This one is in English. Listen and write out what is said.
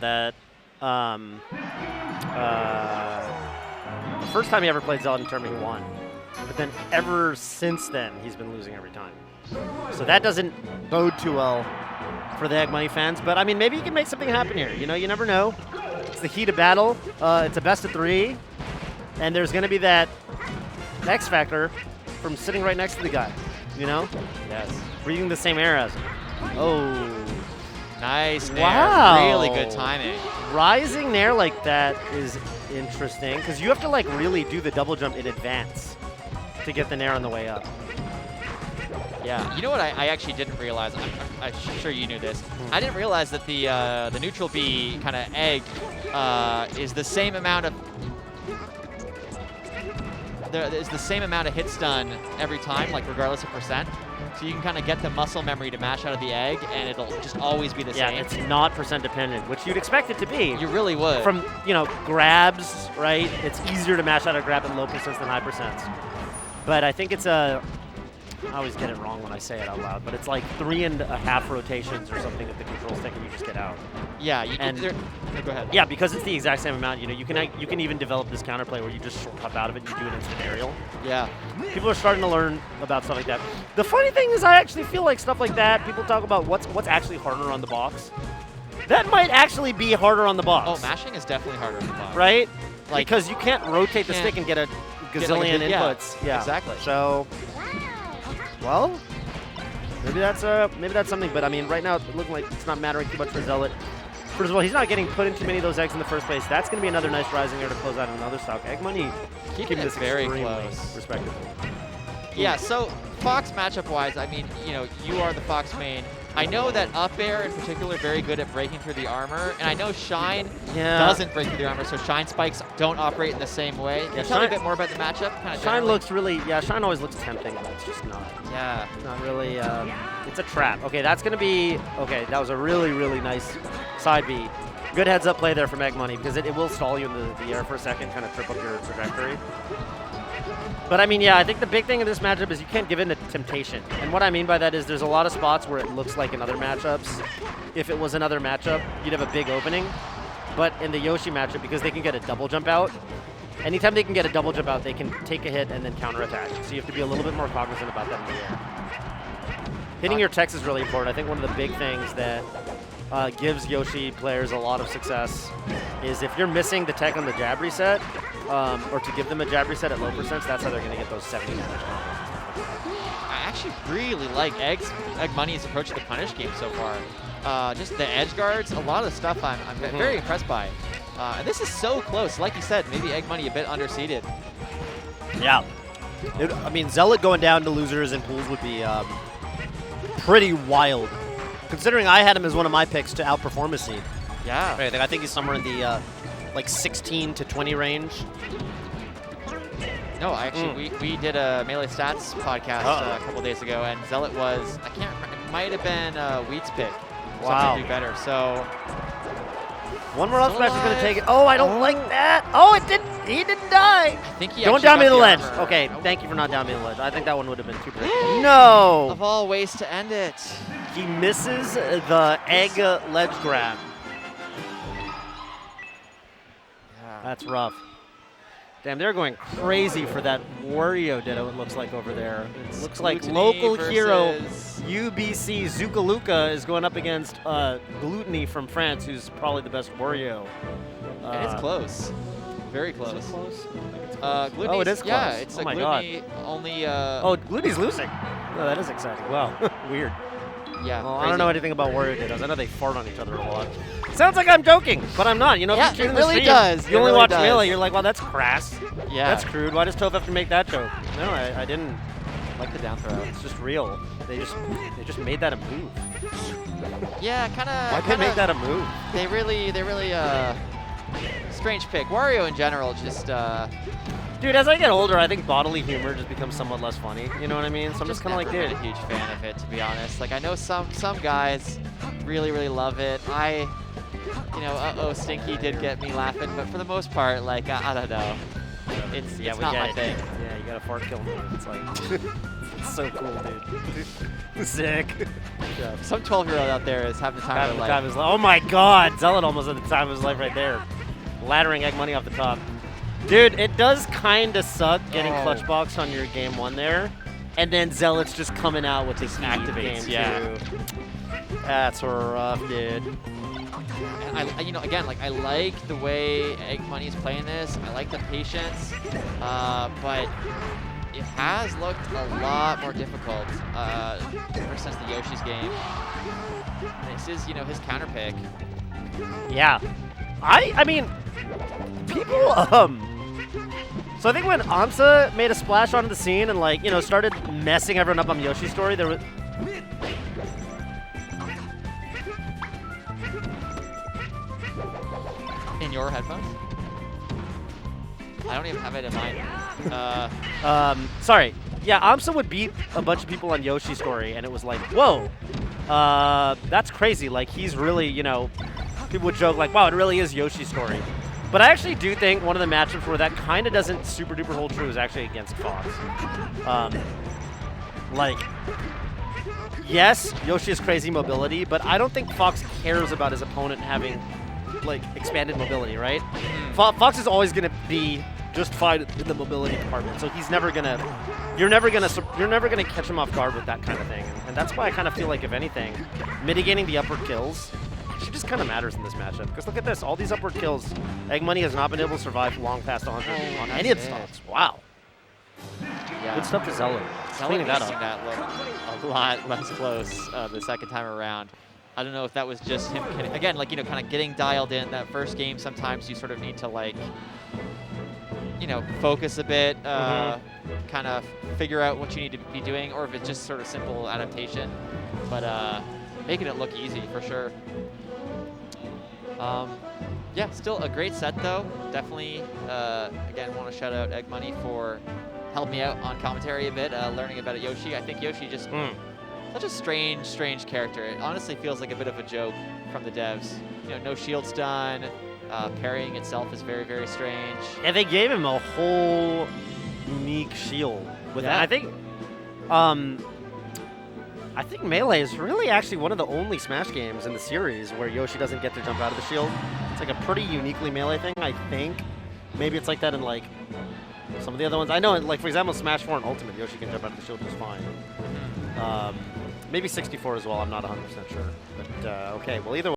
that the first time he ever played Zealot in tournament, he won. But then ever since then, he's been losing every time. So that doesn't bode too well for the Egg Money fans. But, I mean, maybe he can make something happen here. You know, you never know. It's the heat of battle. It's a best of 3. And there's going to be that X factor from sitting right next to the guy, you know? Yes. Breathing the same air as him. Oh. Nice nair. Wow. Really good timing. Rising nair like that is interesting because you have to like really do the double jump in advance to get the nair on the way up. Yeah, you know what I actually didn't realize? I'm sure you knew this. I didn't realize that the neutral B kind of egg is the same amount of hit stun every time, like regardless of percent. So you can kind of get the muscle memory to mash out of the egg, and it'll just always be the same. Yeah, it's not percent dependent, which you'd expect it to be. You really would. From, you know, grabs, right? It's easier to mash out a grab at low percents than high percents. But I think it's I always get it wrong when I say it out loud, but it's like 3.5 rotations or something with the control stick, and you just get out. Yeah, go ahead. Yeah, because it's the exact same amount. You know, you can even develop this counterplay where you just shortcut out of it and you do an instant aerial. Yeah. People are starting to learn about stuff like that. The funny thing is, I actually feel like stuff like that. People talk about what's actually harder on the box. That might actually be harder on the box. Oh, mashing is definitely harder on the box. Right? Like, because you can't rotate the stick and get a gazillion inputs. Yeah, exactly. So, well, maybe that's something. But I mean, right now it's looking like it's not mattering too much for Zealot. First of all, he's not getting put into many of those eggs in the first place. That's going to be another nice rising air to close out another stock. Egg Money keeping this very extremely close. respectable. Yeah, so Fox matchup-wise, I mean, you know, you are the Fox main. I know that up air in particular very good at breaking through the armor, and I know Shine doesn't break through the armor, so Shine spikes don't operate in the same way. Can you tell me a bit more about the matchup? Shine looks really, Shine always looks tempting, but it's just not. Yeah. Not really, it's a trap. Okay, that's going to be, okay, that was a really, really nice side B. Good heads up play there from Egg Money because it will stall you in the air for a second, kind of trip up your trajectory. But I mean, yeah, I think the big thing in this matchup is you can't give in to temptation. And what I mean by that is there's a lot of spots where it looks like in other matchups, if it was another matchup, you'd have a big opening. But in the Yoshi matchup, because they can get a double jump out, anytime they can get a double jump out, they can take a hit and then counterattack. So you have to be a little bit more cognizant about that in the air. Hitting your techs is really important. I think one of the big things that gives Yoshi players a lot of success is if you're missing the tech on the jab reset, or to give them a jab reset at low percents, that's how they're going to get those 70 damage. I actually really like Egg Money's approach to the punish game so far. Just the edge guards, a lot of the stuff I'm very impressed by. And this is so close. Like you said, maybe Egg Money a bit underseeded. Yeah. I mean, Zealot going down to losers and pools would be pretty wild. Considering I had him as one of my picks to outperform his seed. Yeah. Right, I think he's somewhere in the like 16 to 20 range. No, actually, we did a Melee Stats podcast a couple days ago, and Zealot was, I can't remember, it might have been Wheat's pick. Wow. Something to do better, so. One more up smash is going to take it. Oh, I don't like that. Oh, it didn't. He didn't die. I think he Don't down me the ledge. Armor. Okay, thank you for not down me the ledge. I think that one would have been too predictable. No. Of all ways to end it. He misses the egg ledge grab. Yeah. That's rough. Damn, they're going crazy for that Wario Ditto, it looks like, over there. It looks like local hero UBC Zukaluka is going up against Gluttony from France, who's probably the best Wario. And it's close. Very close. Is it close? Oh, it is close. Yeah, it's oh like my God. only. Oh, Glooty's losing. Oh, that is exciting. Wow. Weird. Yeah. Well, I don't know anything about Wario Dittos. I know they fart on each other a lot. Sounds like I'm joking, but I'm not. You know, Yeah, if you it really stream, does. You It only really watch does. Melee, you're like, well, that's crass. Yeah. That's crude. Why does Toph have to make that joke? No, I didn't. Like the down throw. It's just real. They just made that a move. Yeah, kind of. Why'd they make that a move? They really, strange pick. Wario in general, just. Dude, as I get older, I think bodily humor just becomes somewhat less funny. You know what I mean? So I'm just kind of like, never dude. been a huge fan of it, to be honest. Like, I know some guys really love it. Stinky did get me laughing, but for the most part, like, I don't know. It's not my thing. Yeah, you got a fart kill move. It's like, That's so cool, dude. Sick. Yeah. Some 12-year-old out there is having the time of their life. Oh my God, Zealot almost had the time of his life right there. Laddering Egg Money off the top. Dude, it does kind of suck getting clutch boxed on your game 1 there, and then Zealot's just coming out with this activates. Yeah. Too. That's rough, dude. And again, like I like the way Egg Money's playing this. I like the patience, but it has looked a lot more difficult ever since the Yoshi's game. And this is, his counter pick. Yeah. I mean, people, so I think when Amsa made a splash onto the scene and, like, started messing everyone up on Yoshi's story, there was... In your headphones? I don't even have it in mine. Sorry. Yeah, Amsa would beat a bunch of people on Yoshi's story, and it was like, whoa, that's crazy. Like, he's really, people would joke like, wow, it really is Yoshi's story. But I actually do think one of the matchups where that kind of doesn't super duper hold true is actually against Fox. Like, yes, Yoshi has crazy mobility, but I don't think Fox cares about his opponent having, like, expanded mobility, right? Fox is always going to be just fine in the mobility department, so he's never gonna. You're never gonna catch him off guard with that kind of thing, and that's why I kind of feel like, if anything, mitigating the upward kills actually just kind of matters in this matchup. Because look at this, all these upward kills, Egg Money has not been able to survive long past 100 on any of the stocks. Wow. Yeah. Good stuff to Zealot. Cleaning that up. That look a lot less close the second time around. I don't know if that was just him getting, again, like, kind of getting dialed in. That first game, sometimes you sort of need to, like, focus a bit, kind of figure out what you need to be doing, or if it's just sort of simple adaptation. But making it look easy for sure. Yeah, still a great set though. Definitely, again, want to shout out Egg Money for helping me out on commentary a bit, learning about Yoshi. I think Yoshi just such a strange character. It honestly feels like a bit of a joke from the devs. No shield stun. Parrying itself is very, very strange. Yeah, they gave him a whole unique shield with that. I think Melee is really actually one of the only Smash games in the series where Yoshi doesn't get to jump out of the shield. It's like a pretty uniquely Melee thing, I think. Maybe it's like that in, like, some of the other ones. I know, like, for example, Smash 4 and Ultimate, Yoshi can jump out of the shield just fine. Maybe 64 as well, I'm not 100% sure. But, okay, well, either way.